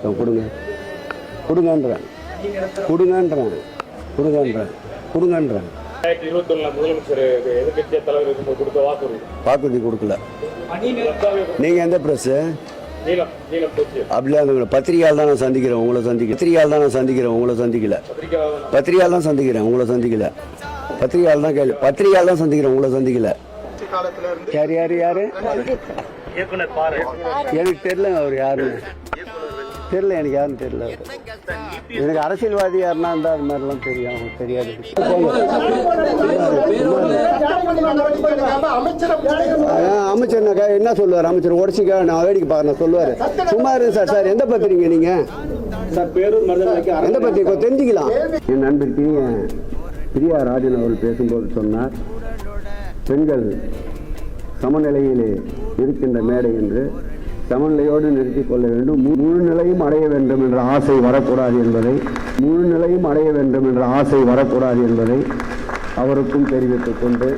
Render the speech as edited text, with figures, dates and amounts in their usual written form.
இருக்கோம், கொடுங்க கொடுங்கன்றேன் கொடுங்கன்றேன் கொடுங்கன்றேன் கொடுங்கன்றேன். 2021 முதலமைச்சர் எதிர்கட்சி தலைவர் இருக்கும்போது கொடுத்த வாக்குறுதி கொடுக்கல. நீங்கள் எந்த ப்ரெஸ்ஸு? அப்படிலாம் இல்லை, பத்திரிகையால் தான் நான் சந்திக்கிறேன், உங்களை சந்திக்கல. பத்திரிகையால் தான் நான் சந்திக்கிறேன், உங்களை சந்திக்கல. பத்திரிகையால் தான் சந்திக்கிறேன், உங்களை சந்திக்கல. பத்திரிகையால் தான் கேள்வி, பத்திரிகையால் தான் சந்திக்கிறேன், உங்களை சந்திக்கல. யார் யார் யாரு? எனக்கு தெரியல அவர் யாருன்னு தெரியல, எனக்கு யாருன்னு தெரியல. எனக்கு அரசியல்வாதி யாருன்னா இருந்தால் அது மாதிரிலாம் தெரியும், அவங்களுக்கு தெரியாது. அமைச்சர்னாக்கா என்ன சொல்லுவார்? அமைச்சர் உடச்சிக்கா நான் வேடிக்கை பார்க்கணும் சொல்லுவார். சும்மா இருக்கு சார். சார் எந்த பத்திரிக்கை நீங்க? சார் பேரூர் மருதமலைக்கு எந்த பத்திரிக்கை தெரிஞ்சுக்கலாம். என் நண்பருக்கு பிரியா ராஜன் அவர்கள் பேசும்போது சொன்னார், பெண்கள் சமநிலையிலே இருக்கின்ற மேடை என்று சமநிலையோடு நிறுத்திக் கொள்ள வேண்டும், முழு நிலையும் அடைய வேண்டும் என்ற ஆசை வரக்கூடாது என்பதை முழு நிலையும் அடைய வேண்டும் என்ற ஆசை வரக்கூடாது என்பதை அவருக்கும் தெரிவித்துக் கொண்டு